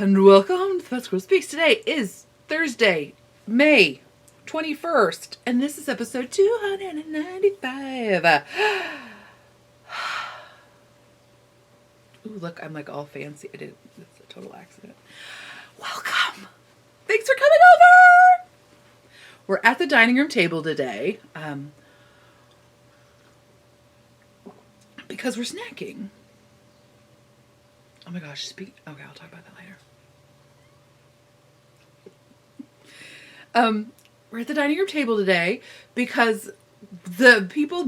and welcome to That's Girl Speaks. Today is Thursday, May 21st, and this is episode 295. Ooh, look, I'm like all fancy. It's a total accident. Welcome. Thanks for coming over. We're at the dining room table today because we're snacking. Oh my gosh, okay, I'll talk about that later. We're at the dining room table today because the people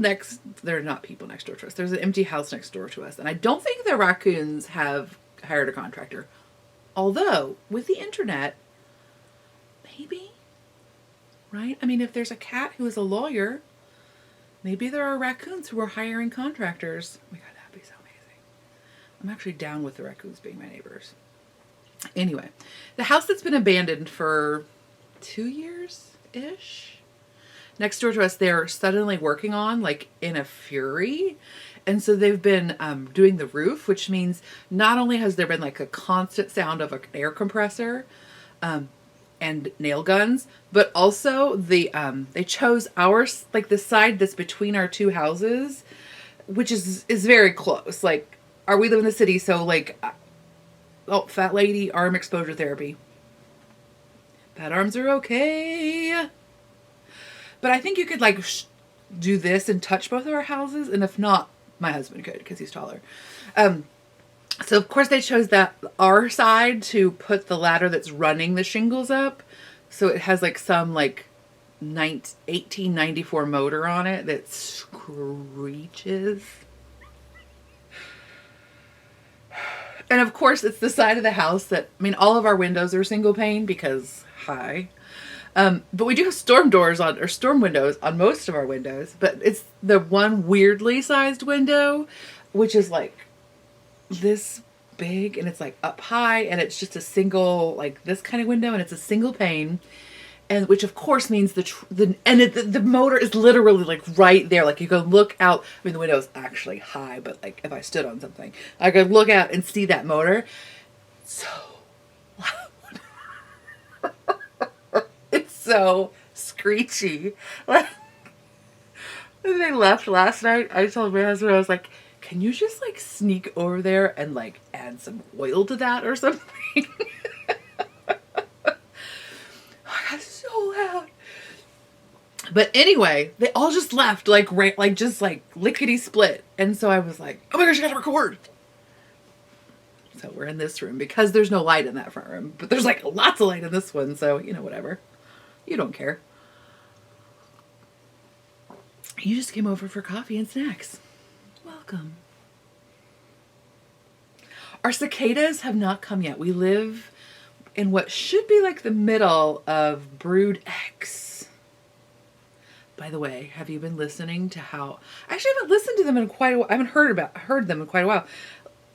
they're not people next door to us. There's an empty house next door to us. And I don't think the raccoons have hired a contractor. Although, with the internet, maybe, right? I mean, if there's a cat who is a lawyer, maybe there are raccoons who are hiring contractors. Oh my God, that'd be so amazing. I'm actually down with the raccoons being my neighbors. Anyway, the house that's been abandoned for 2 years-ish, next door to us, they're suddenly working on, like, in a fury. And so they've been doing the roof, which means not only has there been, like, a constant sound of an air compressor and nail guns, but also they chose ours, like, the side that's between our two houses, which is very close. Like, we live in the city, so, like, oh, fat lady, arm exposure therapy. Fat arms are okay. But I think you could, like, do this and touch both of our houses. And if not, my husband could because he's taller. So, of course, they chose our side to put the ladder that's running the shingles up. So it has, like, some, like, 1894 motor on it that screeches. And, of course, it's the side of the house that, I mean, all of our windows are single pane because, hi. But we do have storm windows on most of our windows, but it's the one weirdly sized window, which is like this big and it's like up high and it's just a single, like this kind of window, and it's a single pane, and which of course means the motor is literally like right there. Like you can look out. I mean, the window is actually high, but like if I stood on something, I could look out and see that motor. So loud. It's so screechy. Like, when they left last night, I told my husband, I was like, can you just like sneak over there and like add some oil to that or something? I got so loud. But anyway, they all just left like just like lickety split. And so I was like, oh my gosh, I gotta record. So we're in this room because there's no light in that front room, but there's like lots of light in this one. So, you know, whatever. You don't care. You just came over for coffee and snacks. Welcome. Our cicadas have not come yet. We live in what should be like the middle of Brood X. By the way, have you been listening to how... I actually haven't listened to them in quite a while. I haven't heard them in quite a while.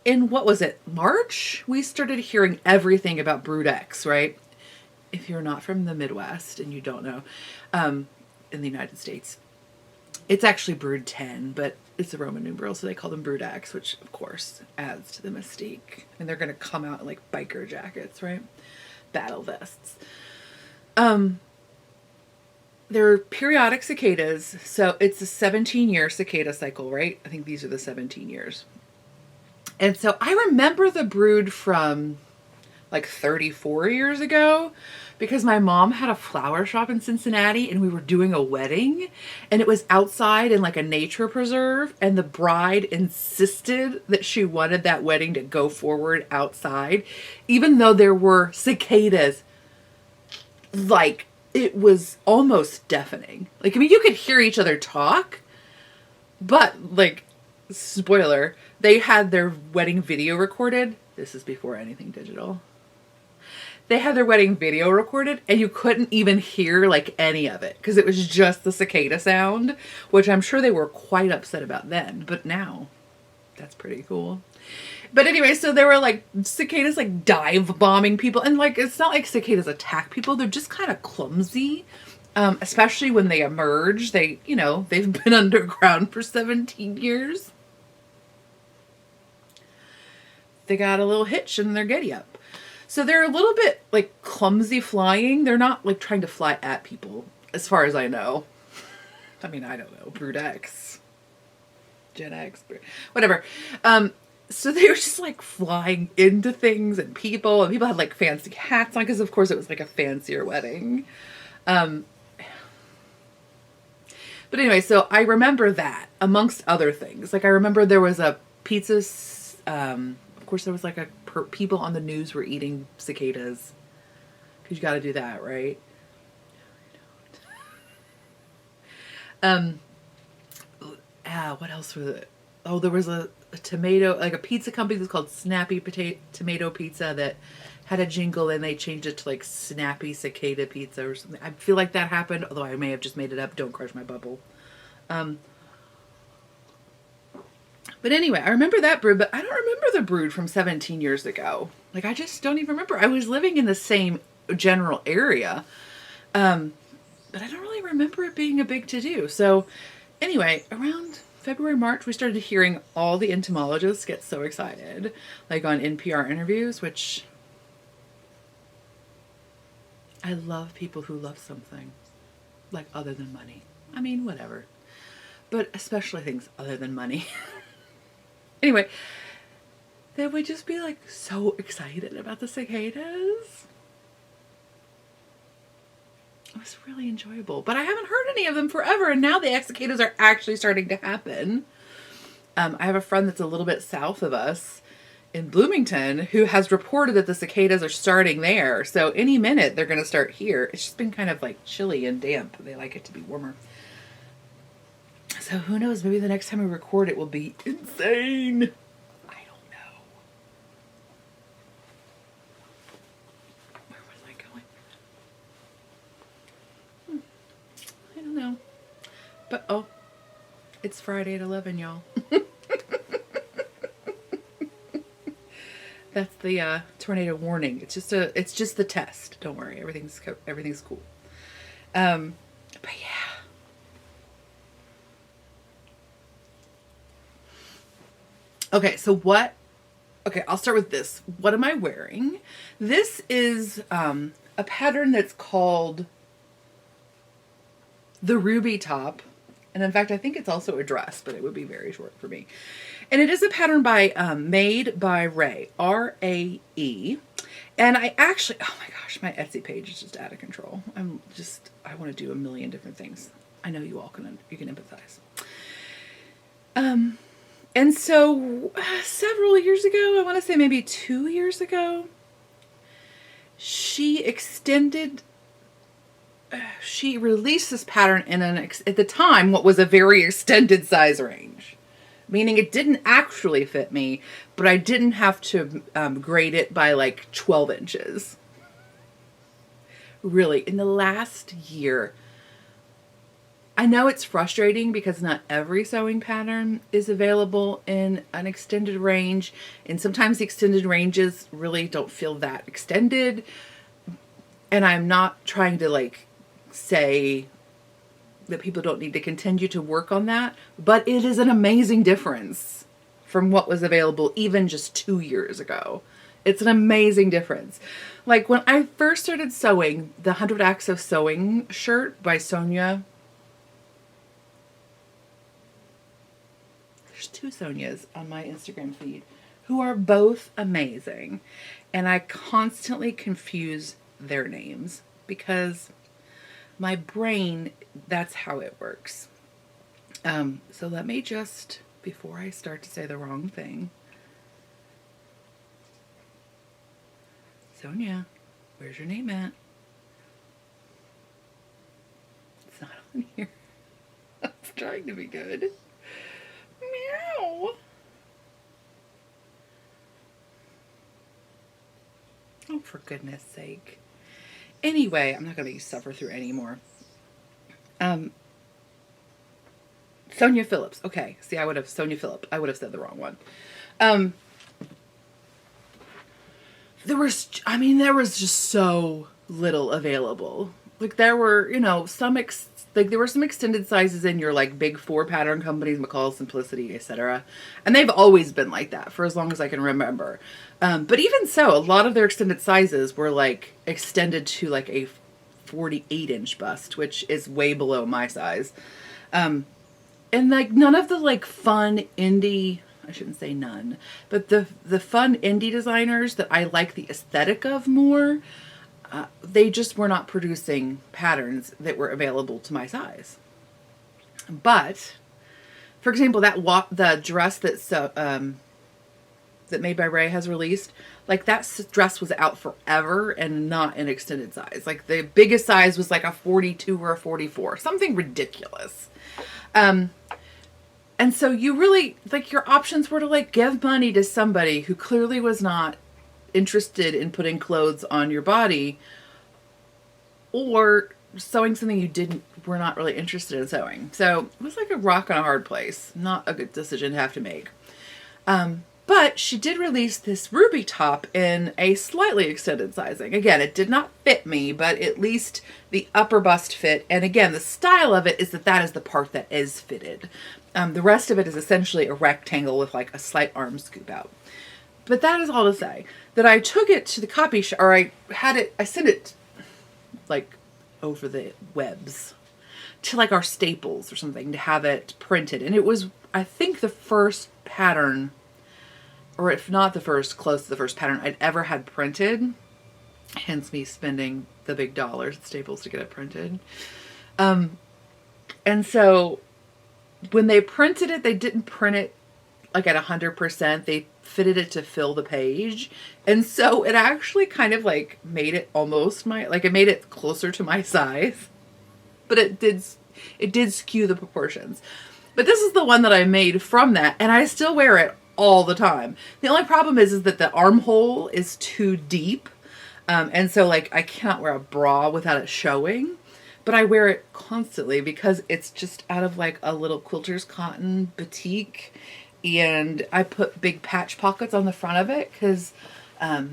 In, what was it, March? We started hearing everything about Brood X, right? If you're not from the Midwest and you don't know, in the United States, it's actually Brood 10, but it's a Roman numeral, so they call them Brood X, which of course adds to the mystique. And they're going to come out in like biker jackets, right? Battle vests. They're periodic cicadas, so it's a 17-year cicada cycle, right? I think these are the 17 years. And so I remember the brood from like 34 years ago because my mom had a flower shop in Cincinnati and we were doing a wedding and it was outside in like a nature preserve, and the bride insisted that she wanted that wedding to go forward outside even though there were cicadas. Like, it was almost deafening. Like, I mean, you could hear each other talk, but like, spoiler, they had their wedding video recorded. This is before anything digital. They had their wedding video recorded and you couldn't even hear like any of it because it was just the cicada sound, which I'm sure they were quite upset about then, but now that's pretty cool. But anyway, so there were like cicadas like dive bombing people, and like it's not like cicadas attack people, they're just kind of clumsy. Especially when they emerge. They've been underground for 17 years. They got a little hitch in their giddy up. So they're a little bit like clumsy flying. They're not like trying to fly at people, as far as I know. I mean, I don't know. Brood X, Gen X, whatever. So they were just like flying into things and people had like fancy hats on because of course it was like a fancier wedding. But anyway, so I remember that amongst other things. Like I remember there was a pizza. Of course, there was like people on the news were eating cicadas because you got to do that, right? What else was it? Oh, there was a tomato, like a pizza company that's called Snappy Tomato Pizza that had a jingle and they changed it to like Snappy Cicada Pizza or something. I feel like that happened, although I may have just made it up. Don't crush my bubble. But anyway, I remember that brood, but I don't remember the brood from 17 years ago. Like, I just don't even remember. I was living in the same general area. But I don't really remember it being a big to-do. So anyway, around February, March, we started hearing all the entomologists get so excited, like on NPR interviews, which I love people who love something, like other than money. I mean, whatever. But especially things other than money. Anyway, they would just be like so excited about the cicadas. It was really enjoyable, but I haven't heard any of them forever, and now the cicadas are actually starting to happen. I have a friend that's a little bit south of us in Bloomington who has reported that the cicadas are starting there, so any minute they're going to start here. It's just been kind of like chilly and damp. They like it to be warmer. So who knows, maybe the next time we record it will be insane. I don't know. Where was I going? I don't know. But, oh, it's Friday at 11, y'all. That's the tornado warning. It's just the test. Don't worry, everything's cool. But yeah. Okay, okay, I'll start with this. What am I wearing? This is a pattern that's called the Ruby Top. And in fact, I think it's also a dress, but it would be very short for me. And it is a pattern by Made by Rae, R-A-E. And I actually, oh my gosh, my Etsy page is just out of control. I want to do a million different things. I know you all can empathize. And so several years ago, I want to say maybe 2 years ago, she released this pattern in at the time, what was a very extended size range. Meaning it didn't actually fit me, but I didn't have to grade it by like 12 inches. Really, in the last year, I know it's frustrating because not every sewing pattern is available in an extended range, and sometimes the extended ranges really don't feel that extended. And I'm not trying to like say that people don't need to continue to work on that, but it is an amazing difference from what was available even just 2 years ago. It's an amazing difference. Like when I first started sewing the 100 Acts of Sewing shirt by Sonia. There's 2 Sonias on my Instagram feed who are both amazing. And I constantly confuse their names because my brain, that's how it works. So let me just, before I start to say the wrong thing. Sonia, where's your name at? It's not on here. I was trying to be good. Meow. Oh, for goodness sake. Anyway, I'm not going to suffer through anymore. Sonia Phillips. Okay. See, Sonia Phillip. I would have said the wrong one. There was just so little available. Like there were, you know, like there were some extended sizes in your like big four pattern companies, McCall, Simplicity, etc. And they've always been like that for as long as I can remember. But even so, a lot of their extended sizes were like extended to like a 48-inch bust, which is way below my size. And like none of the like fun indie, I shouldn't say none, but the fun indie designers that I like the aesthetic of more, they just were not producing patterns that were available to my size. But, for example, the dress that Made by Ray has released, like that dress was out forever and not an extended size. Like the biggest size was like a 42 or a 44, something ridiculous. And so you really, like your options were to like give money to somebody who clearly was not interested in putting clothes on your body, or sewing something you were not really interested in sewing. So it was like a rock and a hard place. Not a good decision to have to make. But she did release this ruby top in a slightly extended sizing. Again, it did not fit me, but at least the upper bust fit. And again, the style of it is that is the part that is fitted. The rest of it is essentially a rectangle with like a slight arm scoop out. But that is all to say that I took it to the copy shop, or I sent it like over the webs to like our Staples or something to have it printed. And it was, I think, the first pattern, or if not the first, close to the first pattern I'd ever had printed. Hence me spending the big dollars at Staples to get it printed. And so when they printed it, they didn't print it like at 100%. They fitted it to fill the page. And so it actually kind of like made it almost it made it closer to my size. But it did skew the proportions. But this is the one that I made from that, and I still wear it all the time. The only problem is that the armhole is too deep. And so like I cannot wear a bra without it showing. But I wear it constantly because it's just out of like a little quilter's cotton batik. And I put big patch pockets on the front of it because a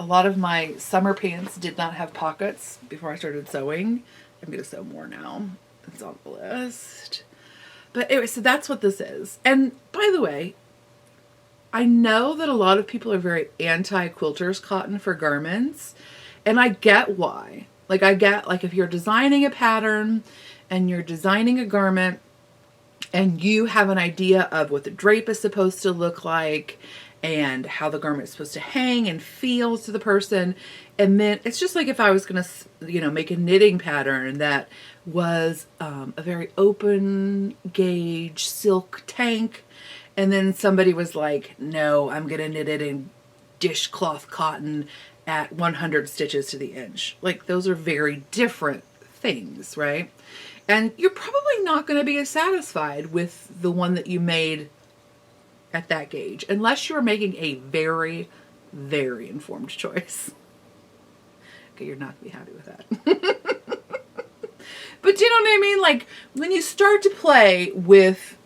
lot of my summer pants did not have pockets before I started sewing. I'm going to sew more now. It's on the list. But anyway, so that's what this is. And by the way, I know that a lot of people are very anti-quilter's cotton for garments. And I get why. Like I get, like if you're designing a pattern and you're designing a garment and you have an idea of what the drape is supposed to look like and how the garment is supposed to hang and feel to the person. And then it's just like if I was going to, make a knitting pattern that was a very open gauge silk tank. And then somebody was like, no, I'm going to knit it in dishcloth cotton at 100 stitches to the inch. Like those are very different things, right? And you're probably not going to be as satisfied with the one that you made at that gauge, unless you're making a very, very informed choice. Okay, you're not going to be happy with that. But do you know what I mean? Like when you start to play with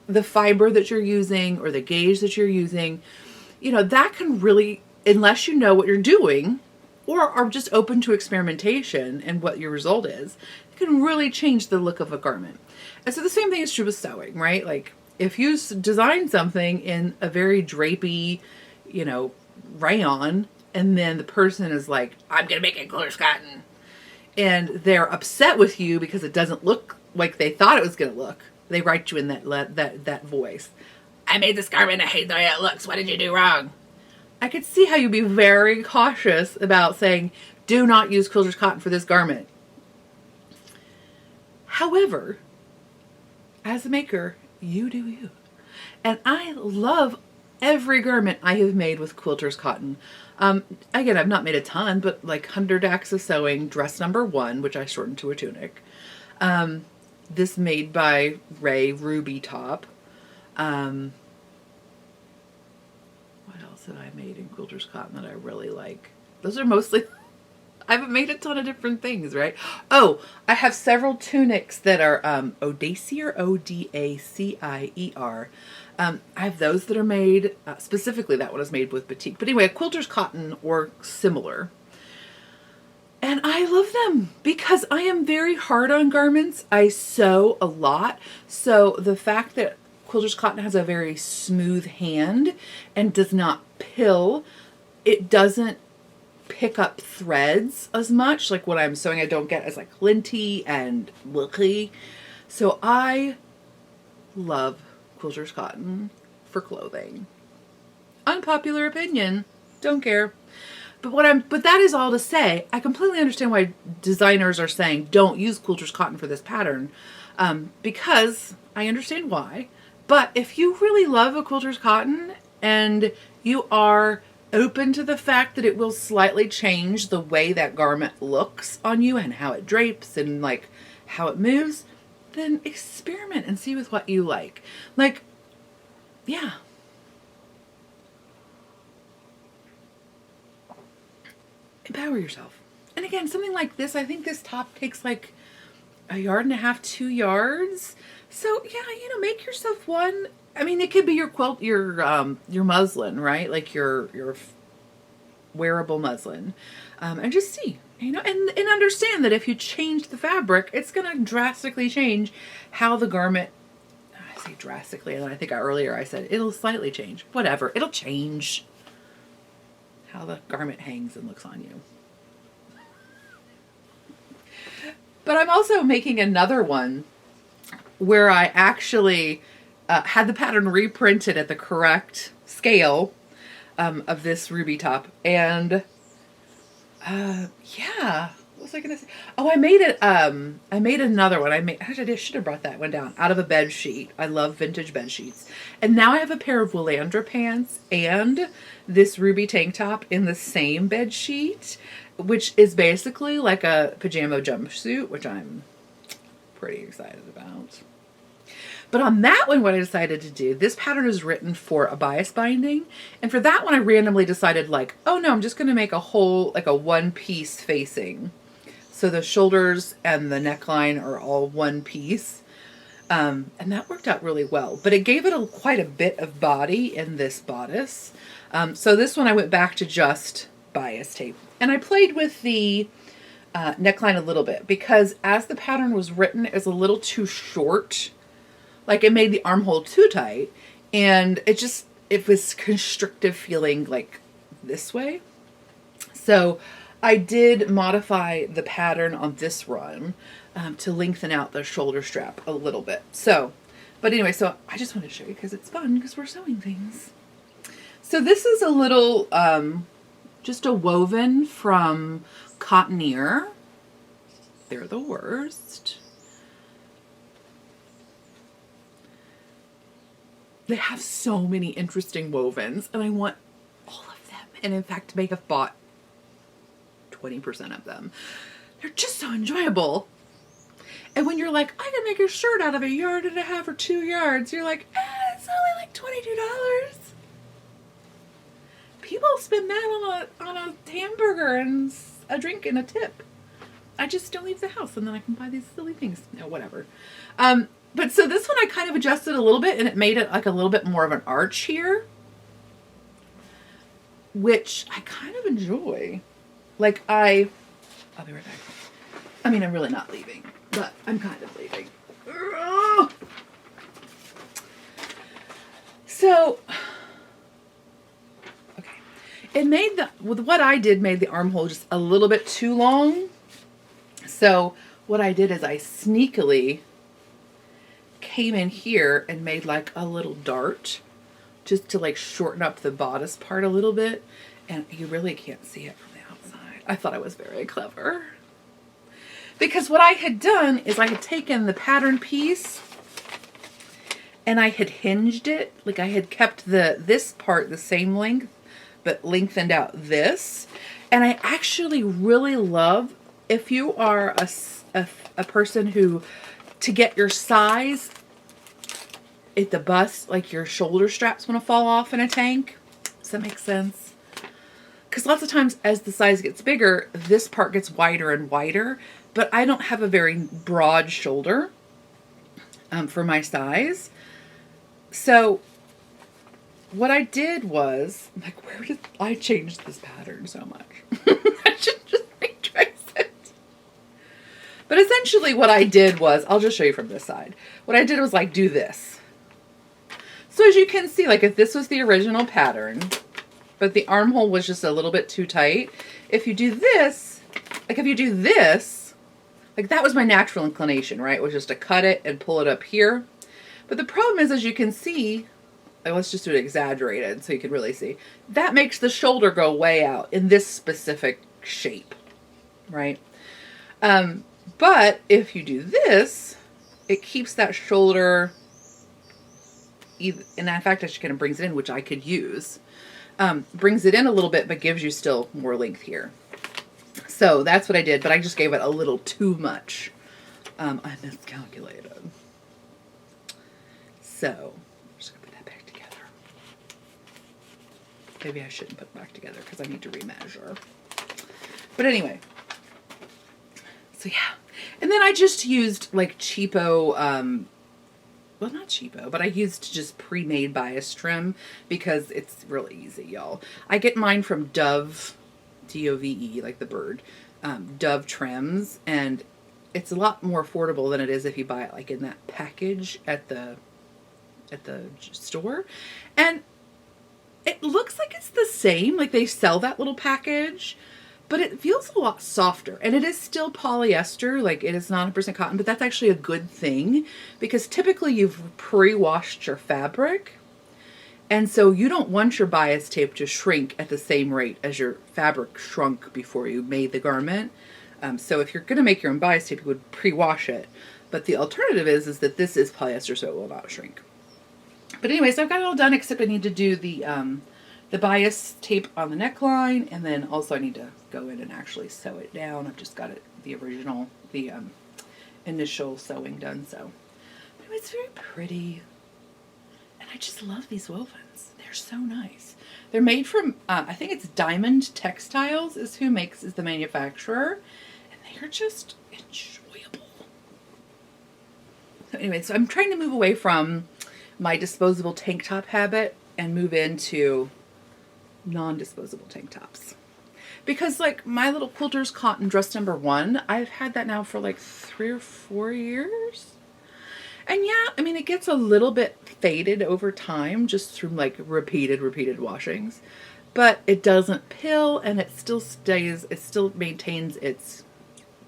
the fiber that you're using or the gauge that you're using, that can really, unless you know what you're doing or are just open to experimentation and what your result is, it can really change the look of a garment. And so the same thing is true with sewing, right? Like if you design something in a very drapey, rayon, and then the person is like, I'm going to make it quilter's cotton, and they're upset with you because it doesn't look like they thought it was going to look. They write you in that voice. I made this garment. I hate the way it looks. What did you do wrong? I could see how you'd be very cautious about saying, do not use quilter's cotton for this garment. However, as a maker, you do you. And I love every garment I have made with quilter's cotton. Again, I've not made a ton, but like 100 acts of sewing, dress number 1, which I shortened to a tunic. This Made by Ray ruby top. What else have I made in quilter's cotton that I really like? Those are mostly, I haven't made a ton of different things, right? Oh, I have several tunics that are Odacier, Odacier. I have those that are made, specifically that one is made with batik. But anyway, a quilter's cotton or similar. And I love them because I am very hard on garments. I sew a lot. So the fact that Quilter's Cotton has a very smooth hand and does not pill, it doesn't pick up threads as much. Like when I'm sewing, I don't get as like linty and wilky. So I love Quilter's Cotton for clothing. Unpopular opinion. Don't care. But that is all to say, I completely understand why designers are saying don't use Quilter's Cotton for this pattern, because I understand why. But if you really love a Quilter's Cotton and you are open to the fact that it will slightly change the way that garment looks on you and how it drapes and like how it moves, then experiment and see with what you like. Like, yeah. Empower yourself. And again, something like this, I think this top takes like 1.5 yards, 2 yards. So yeah, make yourself one. I mean, it could be your quilt, your muslin, right? Like your wearable muslin, and just see, and understand that if you change the fabric, it's going to drastically change how the garment. I say drastically, and I think earlier I said it'll slightly change. Whatever, it'll change how the garment hangs and looks on you. But I'm also making another one where I actually had the pattern reprinted at the correct scale of this ruby top. And yeah, what was I gonna say? Oh, I made it. I made another one. I should have brought that one down out of a bed sheet. I love vintage bed sheets. And now I have a pair of Willandra pants and this ruby tank top in the same bed sheet, which is basically like a pajama jumpsuit, which I'm pretty excited about. But on that one, what I decided to do, this pattern is written for a bias binding. And for that one, I randomly decided like, oh no, I'm just going to make a whole, like a one piece facing. So the shoulders and the neckline are all one piece. And that worked out really well. But it gave it quite a bit of body in this bodice. So this one I went back to just bias tape. And I played with the neckline a little bit because as the pattern was written, it was a little too short. Like it made the armhole too tight, and it was constrictive feeling like this way. So I did modify the pattern on this run to lengthen out the shoulder strap a little bit. So, but anyway, so I just wanted to show you because it's fun because we're sewing things. So this is a little, just a woven from Cottoneer. They're the worst. They have so many interesting wovens, and I want all of them. And in fact, may have bought 20% of them. They're just so enjoyable. And when you're like, I can make a shirt out of 1.5 yards or 2 yards, you're like, it's only like $22. People spend that on a hamburger and a drink and a tip. I just don't leave the house, and then I can buy these silly things. No, whatever. But so this one I kind of adjusted a little bit, and it made it like a little bit more of an arch here, which I kind of enjoy. Like I'll be right back. I mean, I'm really not leaving, but I'm kind of leaving. So, okay. It made what I did made the armhole just a little bit too long. So what I did is I sneakily came in here and made like a little dart just to like shorten up the bodice part a little bit, and you really can't see it from the outside. I thought I was very clever because what I had done is I had taken the pattern piece and I had hinged it. Like I had kept this part the same length but lengthened out this, and I actually really love, if you are a person who, to get your size at the bust, like your shoulder straps want to fall off in a tank. Does that make sense? Because lots of times as the size gets bigger, this part gets wider and wider, but I don't have a very broad shoulder for my size. So what I did was, like, where did I change this pattern so much? I should just retry it. But essentially what I did was, I'll just show you from this side. What I did was like do this. So as you can see, like if this was the original pattern, but the armhole was just a little bit too tight, if you do this, like if you do this, like that was my natural inclination, right? Was just to cut it and pull it up here. But the problem is, as you can see, let's just do it exaggerated so you can really see, that makes the shoulder go way out in this specific shape, right? But if you do this, it keeps that shoulder, and in fact, actually kind of brings it in, which I could use. Brings it in a little bit, but gives you still more length here. So that's what I did, but I just gave it a little too much. I miscalculated. So, I'm just going to put that back together. Maybe I shouldn't put it back together because I need to remeasure. But anyway. So yeah. And then I just used like cheapo, well, not cheapo, but I used just pre-made bias trim because it's really easy, y'all. I get mine from Dove, D-O-V-E, like the bird, Dove trims, and it's a lot more affordable than it is if you buy it like in that package at the store. And it looks like it's the same, like they sell that little package, but it feels a lot softer, and it is still polyester, like it is not 100% cotton, but that's actually a good thing because typically you've pre-washed your fabric, and so you don't want your bias tape to shrink at the same rate as your fabric shrunk before you made the garment. So if you're going to make your own bias tape, you would pre-wash it, but the alternative is that this is polyester, so it will not shrink. But anyway, so I've got it all done, except I need to do the bias tape on the neckline, and then also I need to go in and actually sew it down. I've just got it, the initial sewing done, so. But anyway, it's very pretty. And I just love these wovens. They're so nice. They're made from, I think it's Diamond Textiles is the manufacturer, and they are just enjoyable. So anyway, so I'm trying to move away from my disposable tank top habit and move into non-disposable tank tops. Because like my little quilter's cotton dress number 1, I've had that now for like 3 or 4 years. And yeah, I mean, it gets a little bit faded over time just through like repeated washings, but it doesn't pill, and it still maintains its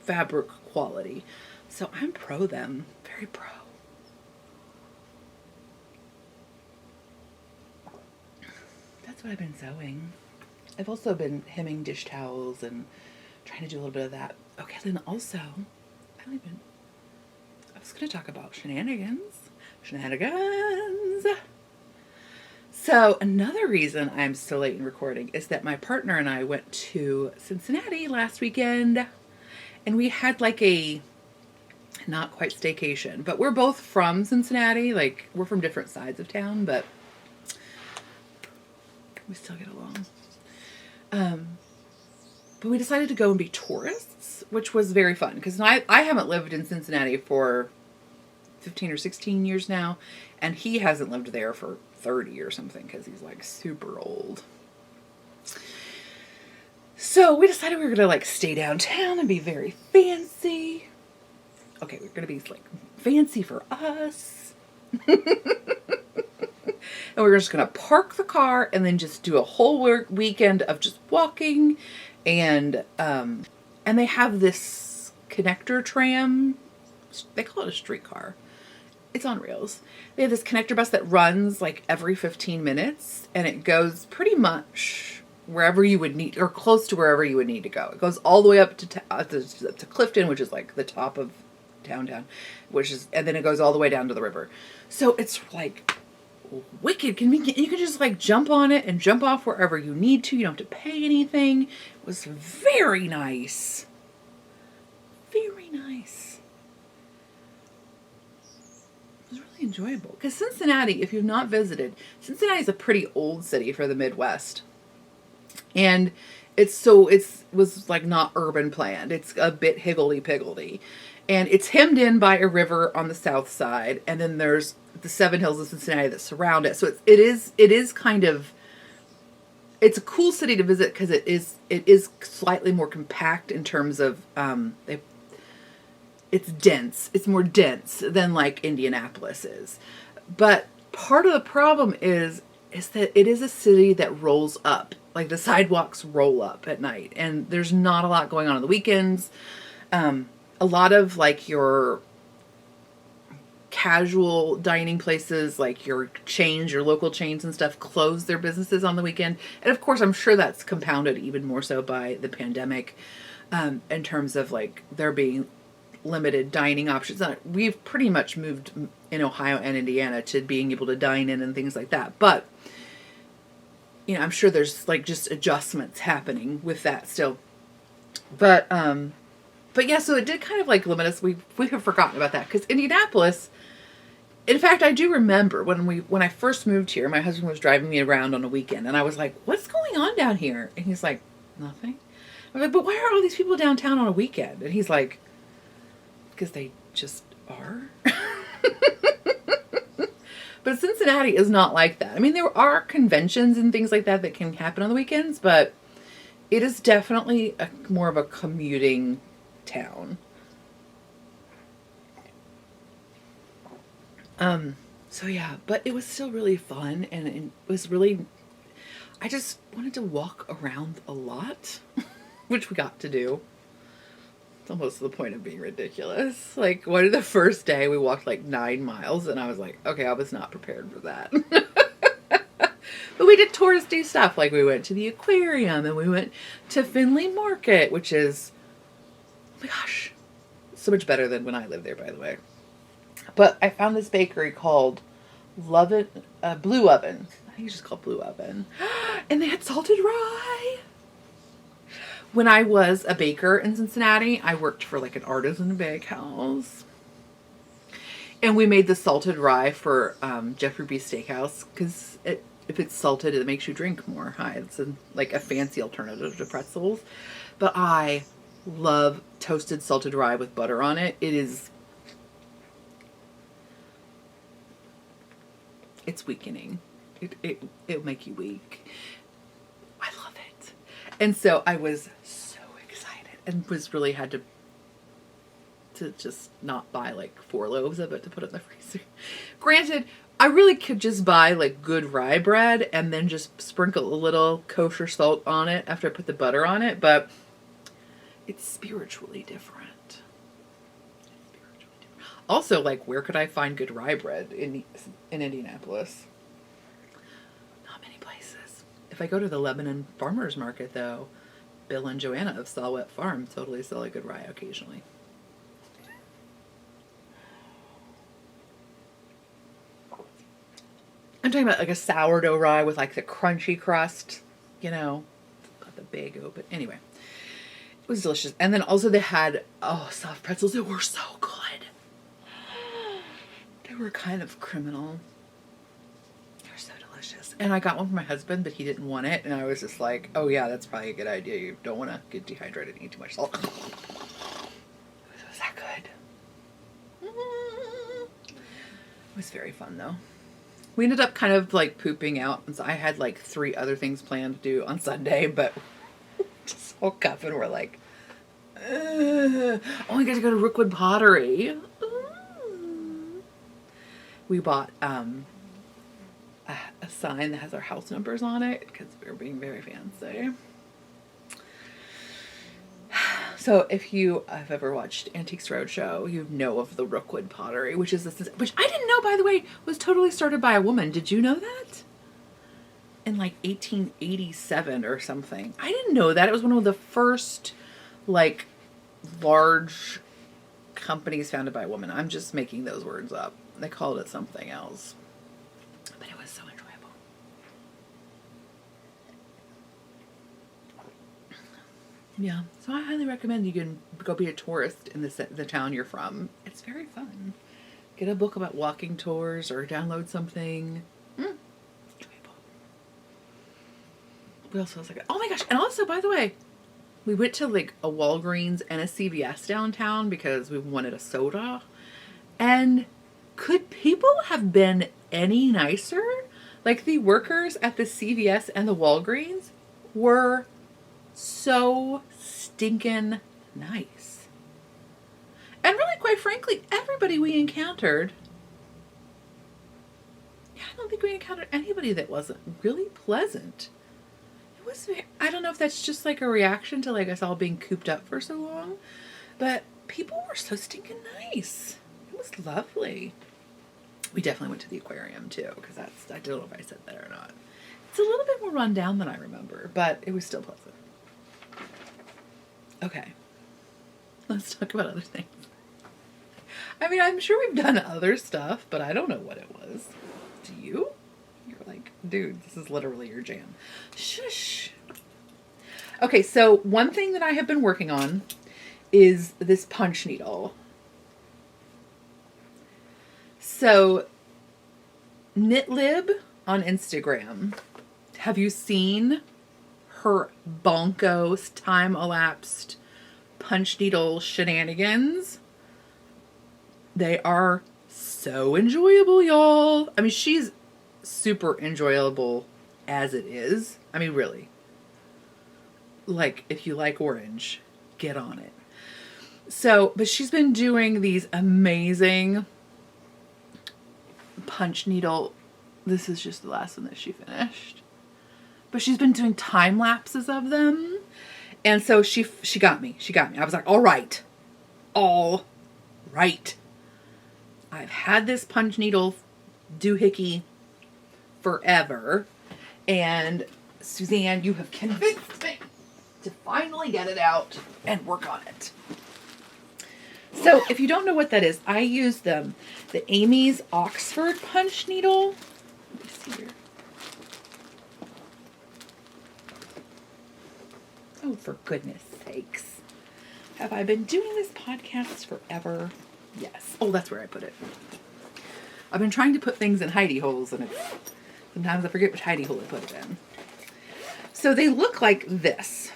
fabric quality. So I'm pro them, very pro. That's what I've been sewing. I've also been hemming dish towels and trying to do a little bit of that. Okay, then also, I was going to talk about shenanigans. So another reason I'm so late in recording is that my partner and I went to Cincinnati last weekend, and we had like a, not quite staycation, but we're both from Cincinnati. Like, we're from different sides of town, but we still get along. But we decided to go and be tourists, which was very fun because I haven't lived in Cincinnati for 15 or 16 years now, and he hasn't lived there for 30 or something because he's like super old. So we decided we were gonna like stay downtown and be very fancy. Okay, we're gonna be like fancy for us. And we're just going to park the car and then just do a whole weekend of just walking. And they have this connector tram. They call it a streetcar. It's on rails. They have this connector bus that runs like every 15 minutes. And it goes pretty much wherever you would need, or close to wherever you would need to go. It goes all the way up to Clifton, which is like the top of downtown, and then it goes all the way down to the river. So it's like wicked convenient. You can just like jump on it and jump off wherever you need to. You don't have to pay anything. It was very nice. Very nice. It was really enjoyable. Because Cincinnati, if you've not visited, Cincinnati is a pretty old city for the Midwest. And it was like not urban planned. It's a bit higgledy-piggledy. And it's hemmed in by a river on the south side, and then there's the 7 hills of Cincinnati that surround it. So it is kind of, it's a cool city to visit because it is slightly more compact in terms of it's dense. It's more dense than like Indianapolis is. But part of the problem is that it is a city that rolls up. Like the sidewalks roll up at night, and there's not a lot going on the weekends. A lot of like your casual dining places, like your chains, your local chains and stuff, close their businesses on the weekend. And of course, I'm sure that's compounded even more so by the pandemic, in terms of like there being limited dining options. We've pretty much moved in Ohio and Indiana to being able to dine in and things like that. But you know, I'm sure there's like just adjustments happening with that still. But yeah, so it did kind of like limit us. We have forgotten about that because Indianapolis. In fact, I do remember when I first moved here, my husband was driving me around on a weekend, and I was like, "What's going on down here?" And he's like, "Nothing." I was like, "But why are all these people downtown on a weekend?" And he's like, "Because they just are." But Cincinnati is not like that. I mean, there are conventions and things like that that can happen on the weekends, but it is definitely more of a commuting town. So yeah, but it was still really fun, and it was really, I just wanted to walk around a lot, which we got to do. It's almost to the point of being ridiculous. Like, the first day we walked like 9 miles, and I was like, okay, I was not prepared for that. But we did touristy stuff. Like, we went to the aquarium, and we went to Findlay Market, which is, oh my gosh, so much better than when I lived there, by the way. But I found this bakery called Blue Oven. I think it's just called Blue Oven. And they had salted rye. When I was a baker in Cincinnati, I worked for like an artisan bakehouse. And we made the salted rye for Jeffrey B. Steakhouse because if it's salted, it makes you drink more. It's like a fancy alternative to pretzels. But I love toasted salted rye with butter on it. It's weakening. It'll make you weak. I love it. And so I was so excited and really had to just not buy like 4 loaves of it to put in the freezer. Granted, I really could just buy like good rye bread and then just sprinkle a little kosher salt on it after I put the butter on it, but it's spiritually different. Also, like, where could I find good rye bread in Indianapolis? Not many places. If I go to the Lebanon Farmers Market, though, Bill and Joanna of Salwet Farm totally sell a good rye occasionally. I'm talking about like a sourdough rye with like the crunchy crust, you know, got the big open. Anyway, it was delicious. And then also they had, soft pretzels that were so good. They were kind of criminal. They were so delicious. And I got one for my husband, but he didn't want it. And I was just like, oh yeah, that's probably a good idea. You don't want to get dehydrated and eat too much salt. It was that good. It was very fun though. We ended up kind of like pooping out. And so I had like 3 other things planned to do on Sunday, but just woke up and we're like, oh, we got to go to Rookwood Pottery. We bought a sign that has our house numbers on it because we were being very fancy. So if you have ever watched Antiques Roadshow, you know of the Rookwood Pottery, which I didn't know, by the way, was totally started by a woman. Did you know that? In like 1887 or something. I didn't know that. It was one of the first like large companies founded by a woman. I'm just making those words up. They called it something else. But it was so enjoyable. Yeah. So I highly recommend you can go be a tourist in the town you're from. It's very fun. Get a book about walking tours or download something. Enjoyable. What else was like? Oh my gosh. And also, by the way, we went to like a Walgreens and a CVS downtown because we wanted a soda. And could people have been any nicer? Like the workers at the CVS and the Walgreens were so stinking nice. And really, quite quite frankly, everybody we encountered, I don't think we encountered anybody that wasn't really pleasant. It was, I don't know if that's just like a reaction to like us all being cooped up for so long, but people were so stinking nice. It was lovely. We definitely went to the aquarium too, because I don't know if I said that or not. It's a little bit more run down than I remember, but it was still pleasant. Okay. Let's talk about other things. I mean, I'm sure we've done other stuff, but I don't know what it was. Do you? You're like, dude, this is literally your jam. Shush. Okay, so one thing that I have been working on is this punch needle. So, KnitLib on Instagram. Have you seen her bonkos time-elapsed punch needle shenanigans? They are so enjoyable, y'all. I mean, she's super enjoyable as it is. I mean, really. Like, if you like orange, get on it. So, but she's been doing these amazing punch needle. This is just the last one that she finished. But she's been doing time lapses of them. And so she got me. She got me. I was like, all right. All right. I've had this punch needle doohickey forever. And Suzanne, you have convinced me to finally get it out and work on it. So if you don't know what that is, I use the Amy's Oxford punch needle. Let me see here. Oh, for goodness sakes. Have I been doing this podcast forever? Yes. Oh, that's where I put it. I've been trying to put things in hidey holes, and sometimes I forget which hidey hole I put it in. So they look like this.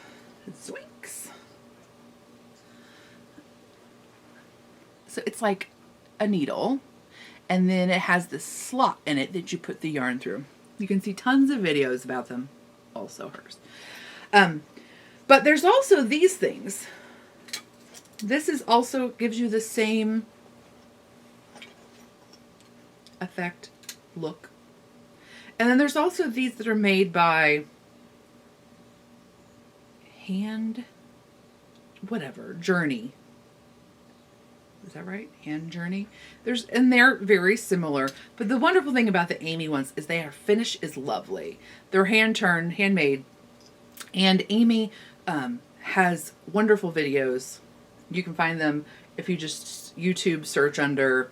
Zoinks. So it's like a needle, and then it has this slot in it that you put the yarn through. You can see tons of videos about them, also hers. But there's also these things. This is also gives you the same effect, look. And then there's also these that are made by Journey. Is that right? Hand Journey. And they're very similar. But the wonderful thing about the Amy ones is their finish is lovely. They're hand-turned, handmade. And Amy has wonderful videos. You can find them if you just YouTube search under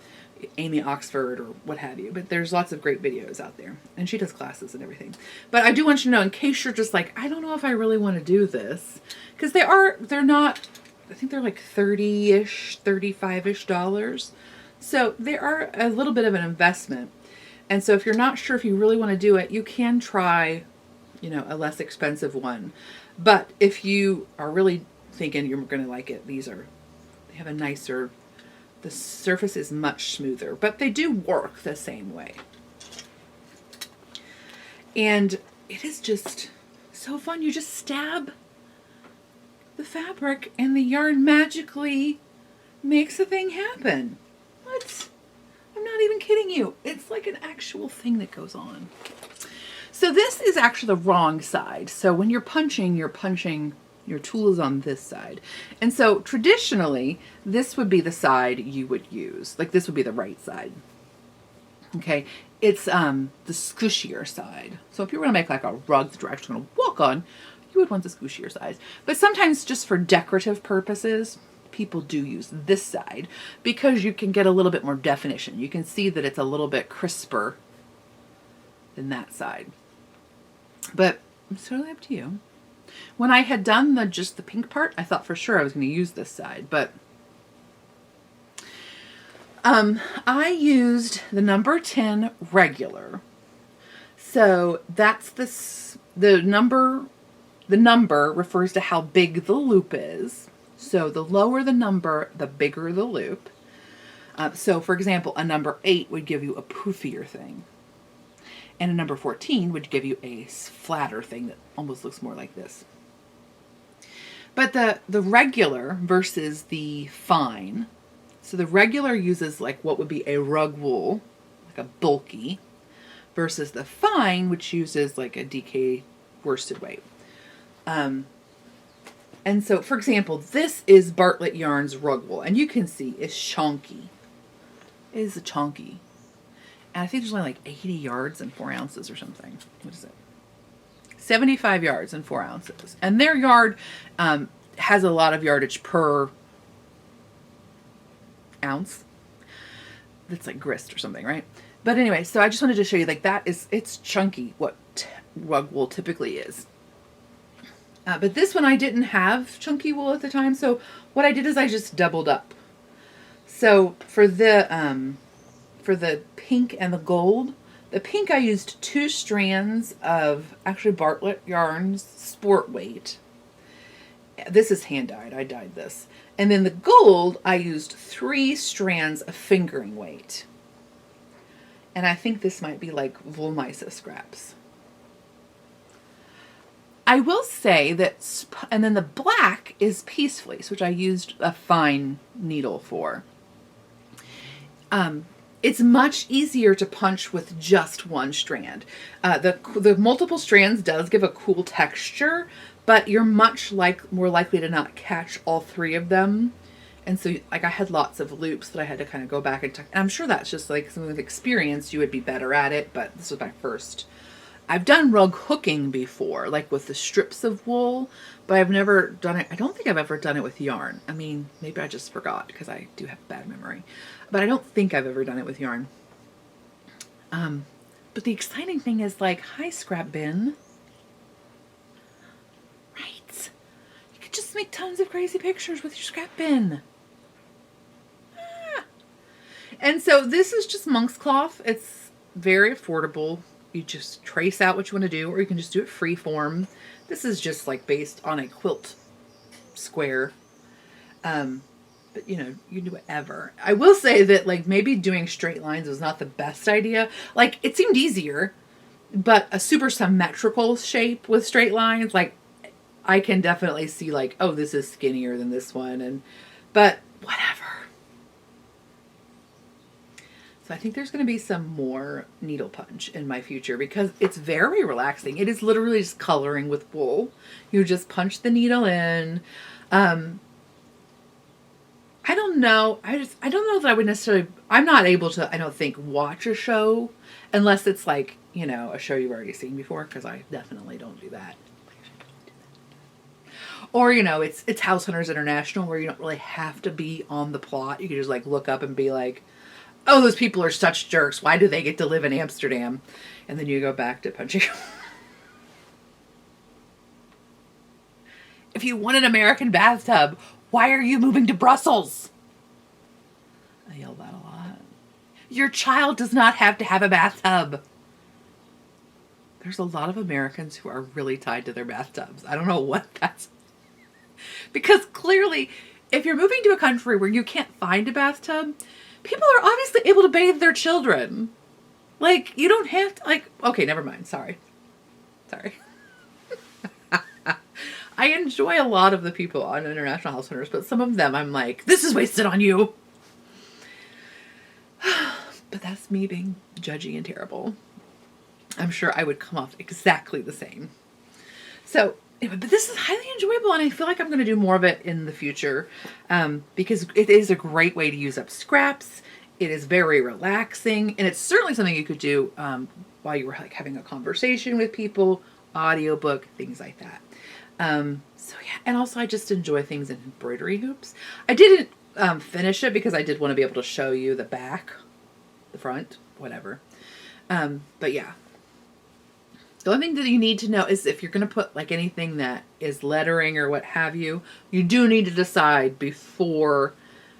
Amy Oxford or what have you. But there's lots of great videos out there. And she does classes and everything. But I do want you to know, in case you're just like, I don't know if I really want to do this. Because they're not, I think they're like $30-ish, $35-ish dollars. So they are a little bit of an investment. And so if you're not sure if you really want to do it, you can try, a less expensive one. But if you are really thinking you're going to like it, they have a nicer, the surface is much smoother, but they do work the same way. And it is just so fun. You just stab the fabric and the yarn magically makes the thing happen. What? I'm not even kidding you. It's like an actual thing that goes on. So this is actually the wrong side. So when you're punching, your tool is on this side. And so traditionally, this would be the side you would use. Like this would be the right side. Okay. It's the squishier side. So if you were going to make like a rug that you're actually going to walk on, you would want the squishier side. But sometimes just for decorative purposes, people do use this side because you can get a little bit more definition. You can see that it's a little bit crisper than that side. But it's totally up to you. When I had done just the pink part, I thought for sure I was going to use this side, but I used the number 10 regular. So that's the number refers to how big the loop is. So the lower the number, the bigger the loop. So for example, a number 8 would give you a poofier thing. And a number 14 would give you a flatter thing that almost looks more like this. But the regular versus the fine. So the regular uses like what would be a rug wool, like a bulky, versus the fine, which uses like a DK worsted weight. And so, for example, this is Bartlett Yarn's rug wool, and you can see it's chunky. It is a chunky. And I think there's only like 80 yards and 4 ounces or something. What is it? 75 yards and 4 ounces. And their yard has a lot of yardage per ounce. That's like grist or something, right? But anyway, so I just wanted to show you, like, it's chunky what rug wool typically is. But this one I didn't have chunky wool at the time, so what I did is I just doubled up. So for the pink and the gold, the pink I used 2 strands of actually Bartlett Yarns sport weight. This is hand dyed. I dyed this. And then the gold I used 3 strands of fingering weight. And I think this might be like Woolmisa scraps. I will say that, and then the black is Peace Fleece, which I used a fine needle for. It's much easier to punch with just one strand. The multiple strands does give a cool texture, but you're much more likely to not catch all 3 of them. And so, like, I had lots of loops that I had to kind of go back and tuck. And I'm sure that's just like something with experience, you would be better at it, but this was my first. I've done rug hooking before, like with the strips of wool, but I've never done it. I don't think I've ever done it with yarn. I mean, maybe I just forgot because I do have bad memory, but I don't think I've ever done it with yarn. But the exciting thing is, like, hi, scrap bin. Right. You could just make tons of crazy pictures with your scrap bin. And so this is just monk's cloth. It's very affordable. You just trace out what you want to do, or you can just do it free form. This is just like based on a quilt square. But you know, you can do whatever. I will say that, like, maybe doing straight lines was not the best idea. Like, it seemed easier, but a super symmetrical shape with straight lines, like, I can definitely see, like, oh, this is skinnier than this one, but whatever. So I think there's going to be some more needle punch in my future because it's very relaxing. It is literally just coloring with wool. You just punch the needle in. I don't know. I don't know that I would necessarily, I'm not able to, I don't think, watch a show unless it's like, you know, a show you've already seen before, because I definitely don't do that. Or, you know, it's House Hunters International, where you don't really have to be on the plot. You can just, like, look up and be like, oh, those people are such jerks. Why do they get to live in Amsterdam? And then you go back to punching. If you want an American bathtub, why are you moving to Brussels? I yell that a lot. Your child does not have to have a bathtub. There's a lot of Americans who are really tied to their bathtubs. I don't know what that's. Because clearly, if you're moving to a country where you can't find a bathtub, people are obviously able to bathe their children. Like, you don't have to, like, okay, never mind. Sorry. I enjoy a lot of the people on International House Hunters, but some of them I'm like, this is wasted on you. But that's me being judgy and terrible. I'm sure I would come off exactly the same. So, anyway, but this is highly enjoyable, and I feel like I'm going to do more of it in the future because it is a great way to use up scraps. It is very relaxing, and it's certainly something you could do while you were, like, having a conversation with people, audiobook, things like that. So yeah, and also I just enjoy things in embroidery hoops. I didn't finish it because I did want to be able to show you the back, the front, whatever. But yeah. The only thing that you need to know is if you're going to put, like, anything that is lettering or what have you, you do need to decide before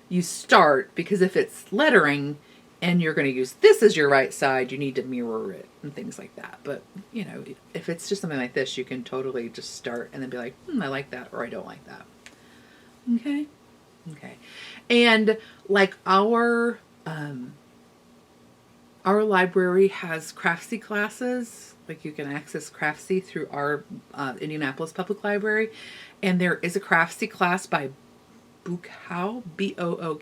you start, because if it's lettering and you're going to use this as your right side, you need to mirror it and things like that. But, you know, if it's just something like this, you can totally just start and then be like, I like that, or I don't like that. Okay. And, like, our library has Craftsy classes. Like, you can access Craftsy through our Indianapolis Public Library. And there is a Craftsy class by Bookhow, Bookhau,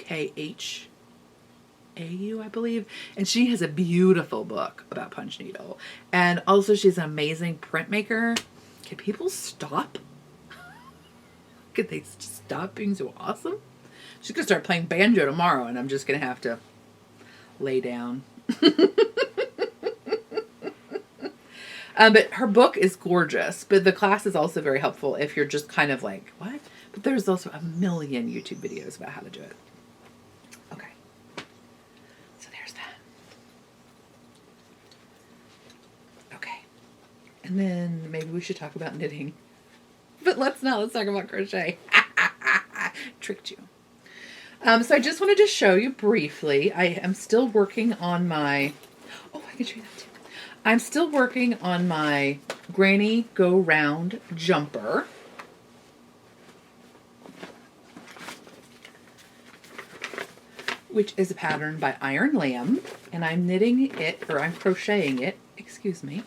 I believe. And she has a beautiful book about punch needle. And also she's an amazing printmaker. Can people stop? Could they stop being so awesome? She's going to start playing banjo tomorrow, and I'm just going to have to lay down. But her book is gorgeous, but the class is also very helpful if you're just kind of like, what? But there's also a million YouTube videos about how to do it. Okay. So there's that. Okay. And then maybe we should talk about knitting. But let's talk about crochet. Tricked you. So I just wanted to show you briefly. I am still working on my... Oh, I can show you that too. I'm still working on my Granny Go Round jumper. Which is a pattern by Iron Lamb. And I'm knitting it, or I'm crocheting it, excuse me,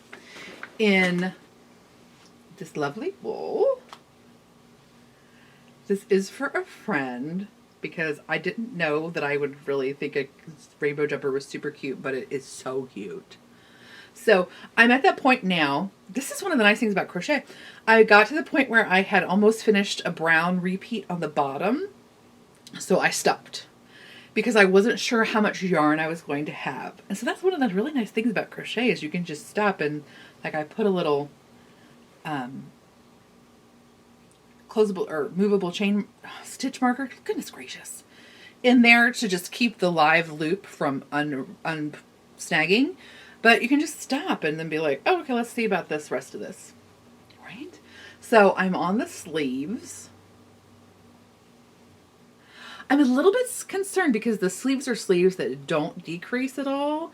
in this lovely wool. This is for a friend because I didn't know that I would really think a rainbow jumper was super cute, but it is so cute. So I'm at that point now. This is one of the nice things about crochet. I got to the point where I had almost finished a brown repeat on the bottom. So I stopped because I wasn't sure how much yarn I was going to have. And so that's one of the really nice things about crochet is you can just stop and like I put a little closable or movable chain stitch marker, goodness gracious, in there to just keep the live loop from unsnagging. But you can just stop and then be like, oh, okay, let's see about this rest of this. Right? So I'm on the sleeves. I'm a little bit concerned because the sleeves are sleeves that don't decrease at all.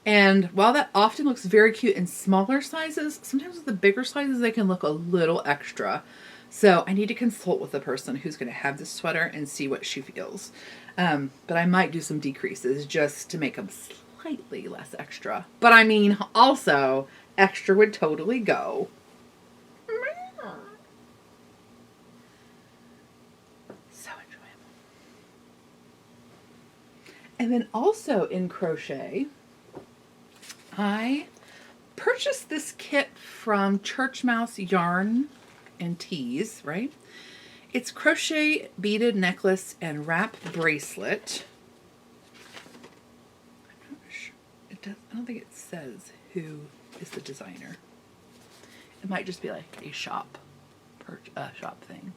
And while that often looks very cute in smaller sizes, sometimes with the bigger sizes, they can look a little extra. So I need to consult with the person who's going to have this sweater and see what she feels. But I might do some decreases just to make them slightly less extra. But I mean, also, extra would totally go. So enjoyable. And then also in crochet, I purchased this kit from Church Mouse Yarn and Tees, right? It's crochet, beaded necklace, and wrap bracelet. I'm not sure. I don't think it says who is the designer. It might just be like a shop thing.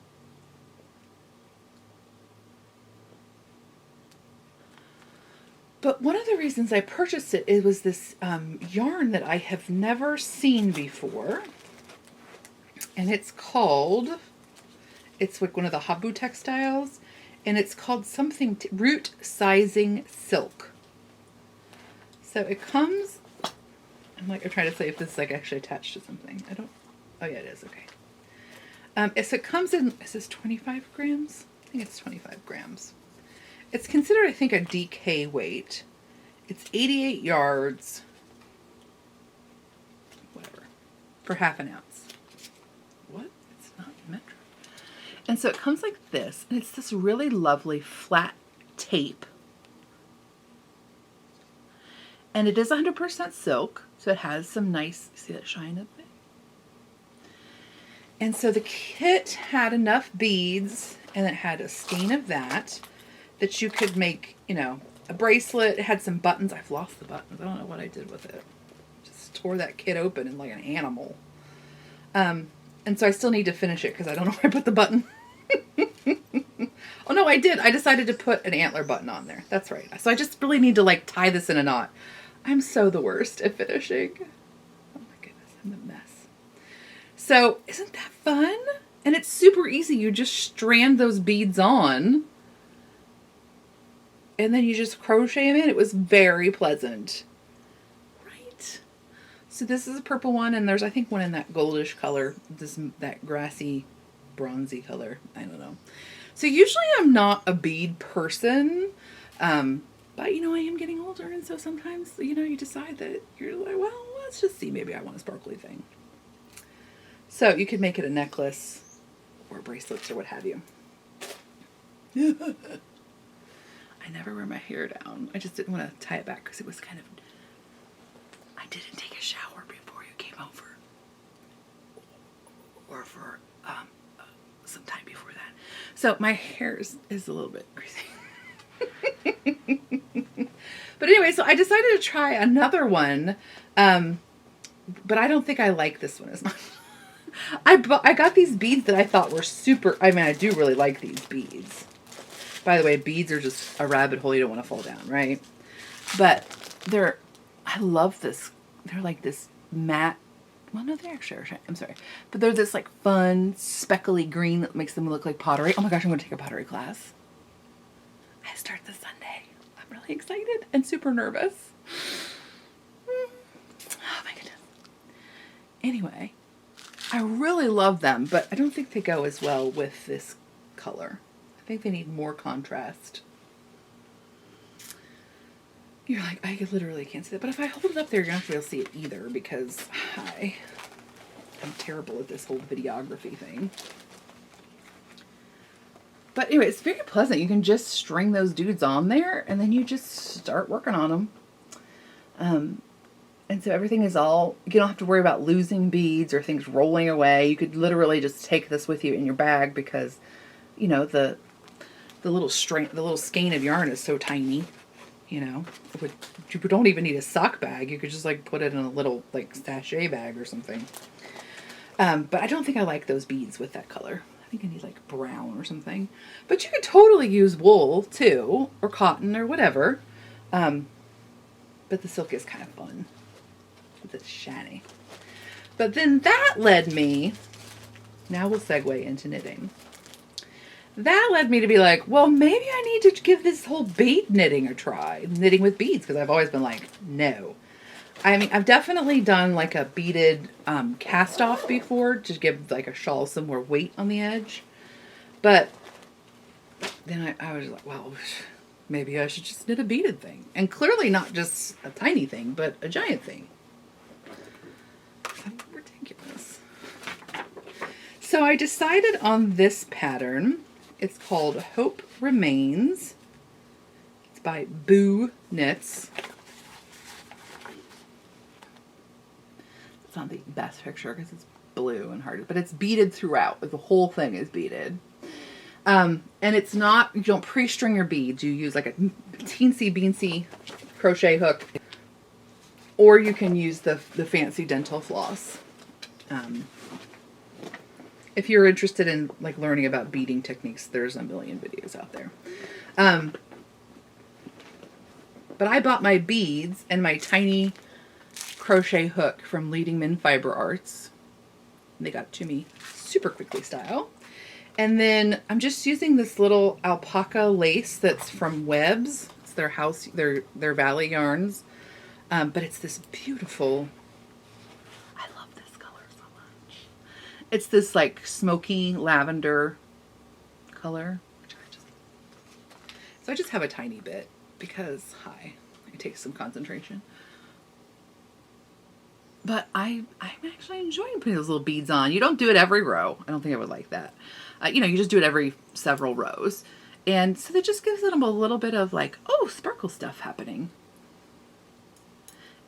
But one of the reasons I purchased it, it was this yarn that I have never seen before. And it's like one of the Habu textiles. And it's called something, Root Sizing Silk. So it comes, I'm trying to say if this is like actually attached to something. Oh yeah, it is, okay. So it comes in, is this 25 grams? I think it's 25 grams. It's considered, I think, a DK weight. It's 88 yards, whatever, for half an ounce. What? It's not metric. And so it comes like this, and it's this really lovely flat tape. And it is 100% silk, so it has some nice, see that shine up there? And so the kit had enough beads, and it had a skein of that you could make, a bracelet. It had some buttons. I've lost the buttons. I don't know what I did with it. Just tore that kit open in like an animal. And so I still need to finish it because I don't know where I put the button. Oh no, I did. I decided to put an antler button on there. That's right. So I just really need to like tie this in a knot. I'm so the worst at finishing. Oh my goodness, I'm a mess. So isn't that fun? And it's super easy. You just strand those beads on. And then you just crochet them in. It was very pleasant. Right? So this is a purple one, and there's, I think, one in that goldish color. That grassy, bronzy color. I don't know. So usually I'm not a bead person. But, I am getting older, and so sometimes, you decide that you're like, well, let's just see. Maybe I want a sparkly thing. So you could make it a necklace or bracelets or what have you. I never wear my hair down. I just didn't want to tie it back because it was kind of... I didn't take a shower before you came over. Or for some time before that. So my hair is a little bit crazy. But anyway, so I decided to try another one. But I don't think I like this one as much. I got these beads that I thought were super... I mean, I do really like these beads. By the way, beads are just a rabbit hole you don't want to fall down, right? But they're... I love this. They're like this matte... Well, no, they're actually... I'm sorry. But they're this like fun, speckly green that makes them look like pottery. Oh my gosh, I'm going to take a pottery class. I start this Sunday. I'm really excited and super nervous. Oh my goodness. Anyway, I really love them, but I don't think they go as well with this color. I think they need more contrast. You're like, I literally can't see that. But if I hold it up there, you're not going to be able to see it either because I'm terrible at this whole videography thing. But anyway, it's very pleasant. You can just string those dudes on there and then you just start working on them. And so everything is all, you don't have to worry about losing beads or things rolling away. You could literally just take this with you in your bag because, you know, the little skein of yarn is so tiny, you know. You don't even need a sock bag. You could just like put it in a little like sachet bag or something. But I don't think I like those beads with that color. I think I need like brown or something. But you could totally use wool too, or cotton or whatever. But the silk is kind of fun. It's shiny. But then that led me, now we'll segue into knitting. That led me to be like, well, maybe I need to give this whole bead knitting a try. Knitting with beads, because I've always been like, no. I mean, I've definitely done like a beaded cast off before to give like a shawl some more weight on the edge. But then I was like, well, maybe I should just knit a beaded thing. And clearly not just a tiny thing, but a giant thing. Ridiculous. So I decided on this pattern. It's called Hope Remains. It's by Boo Knits. It's not the best picture because it's blue and hard, but it's beaded throughout. Like the whole thing is beaded. And it's not, you don't pre-string your beads. You use like a teensy beansy crochet hook, or you can use the fancy dental floss. If you're interested in like learning about beading techniques, there's a million videos out there. But I bought my beads and my tiny crochet hook from Leading Min Fiber Arts. They got to me super quickly style. And then I'm just using this little alpaca lace that's from Webb's. It's their house, their Valley yarns. But it's this beautiful, I love this color so much. It's this like smoky lavender color. So I just have a tiny bit because, it takes some concentration. But I'm actually enjoying putting those little beads on. You don't do it every row. I don't think I would like that. You know, you just do it every several rows. And so that just gives them a little bit of like, oh, sparkle stuff happening.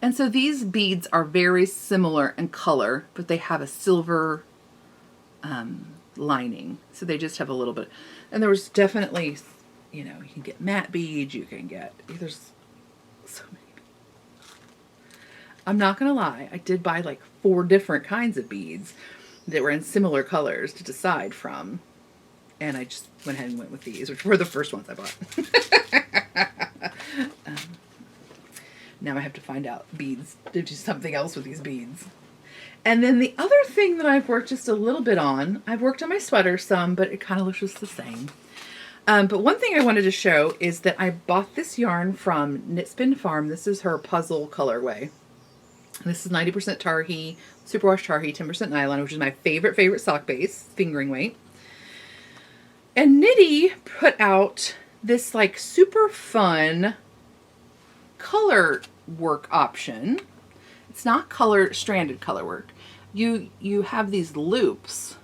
And so these beads are very similar in color, but they have a silver lining. So they just have a little bit. And there was definitely, you know, you can get matte beads. You can get, there's so many. I'm not going to lie. I did buy like 4 different kinds of beads that were in similar colors to decide from. And I just went ahead and went with these, which were the first ones I bought. Now I have to find out beads, to do something else with these beads. And then the other thing that I've worked just a little bit on, I've worked on my sweater some, but it kind of looks just the same. But one thing I wanted to show is that I bought this yarn from Knit Spin Farm. This is her puzzle colorway. This is 90% Tarhi, superwash Tarhi, 10% nylon, which is my favorite sock base, fingering weight. And Knitty put out this like super fun color work option. It's not stranded color work. You have these loops,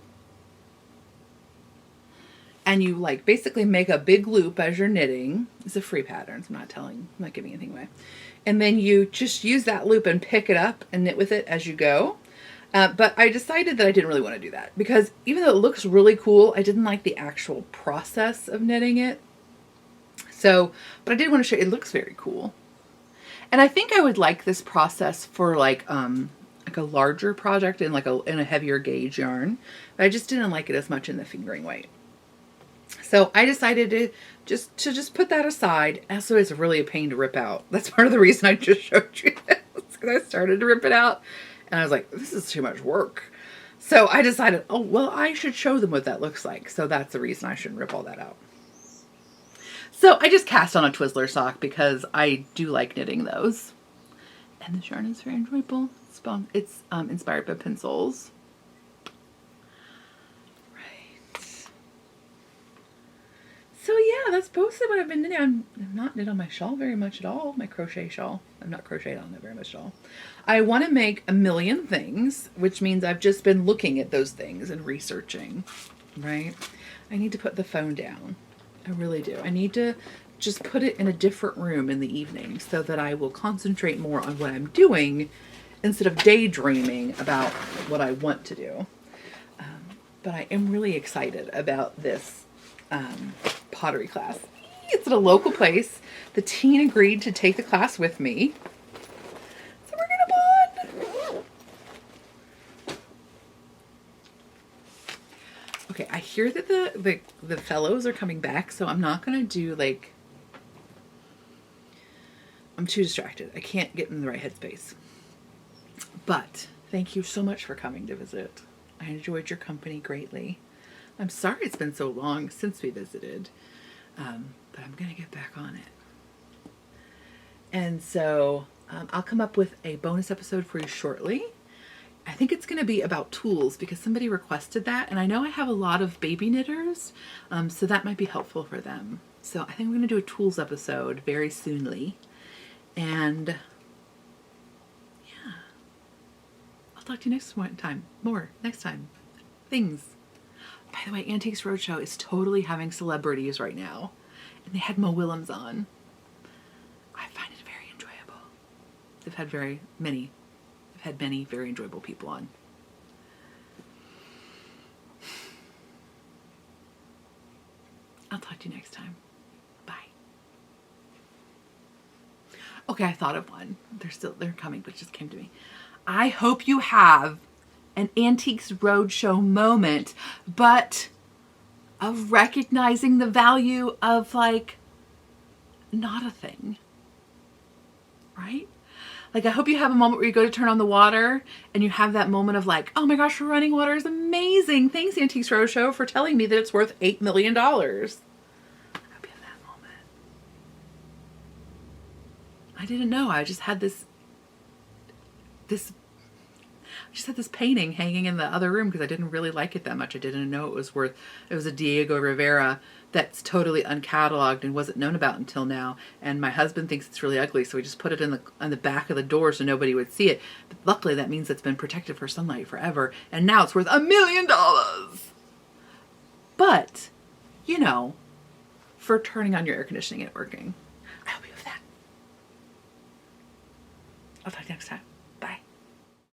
and you like basically make a big loop as you're knitting. It's a free pattern, so I'm not giving anything away. And then you just use that loop and pick it up and knit with it as you go. But I decided that I didn't really want to do that because even though it looks really cool, I didn't like the actual process of knitting it. So, but I did want to show you, it looks very cool. And I think I would like this process for like a larger project in in a heavier gauge yarn. But I just didn't like it as much in the fingering weight. So I decided to just put that aside. Also, it's really a pain to rip out. That's part of the reason I just showed you this, because I started to rip it out. And I was like, this is too much work. So I decided, oh, well, I should show them what that looks like. So that's the reason I shouldn't rip all that out. So I just cast on a Twizzler sock because I do like knitting those. And this yarn is very enjoyable. It's inspired by pencils. Right. So yeah, that's mostly what I've been knitting. I'm not knit on my shawl very much at all. My crochet shawl. I'm not crocheted on it very much at all. I want to make a million things, which means I've just been looking at those things and researching, right? I need to put the phone down. I really do. I need to just put it in a different room in the evening so that I will concentrate more on what I'm doing instead of daydreaming about what I want to do. But I am really excited about this pottery class. It's at a local place. The teen agreed to take the class with me. So we're gonna bond. Okay, I hear that the fellows are coming back, so I'm not gonna do like, I'm too distracted. I can't get in the right headspace. But thank you so much for coming to visit. I enjoyed your company greatly. I'm sorry it's been so long since we visited, but I'm gonna get back on it. And so I'll come up with a bonus episode for you shortly. I think it's gonna be about tools because somebody requested that, and I know I have a lot of baby knitters, so that might be helpful for them. So I think I'm gonna do a tools episode very soonly. And yeah, I'll talk to you next time. Next time. Things. By the way, Antiques Roadshow is totally having celebrities right now. And they had Mo Willems on. I find it very enjoyable. They've had many very enjoyable people on. I'll talk to you next time. Bye. Okay, I thought of one. They're coming, but it just came to me. I hope you have an Antiques Roadshow moment, but of recognizing the value of like not a thing, right? Like I hope you have a moment where you go to turn on the water and you have that moment of like, oh my gosh, running water is amazing. Thanks Antiques Roadshow for telling me that it's worth $8 million. I hope you have that moment. I didn't know. I just had this painting hanging in the other room because I didn't really like it that much. I didn't know it was a Diego Rivera that's totally uncatalogued and wasn't known about until now. And my husband thinks it's really ugly, so we just put it on the back of the door so nobody would see it. But luckily that means it's been protected for sunlight forever, and now it's worth $1 million. But, you know, for turning on your air conditioning and it working. I hope you have that. I'll talk to you next time.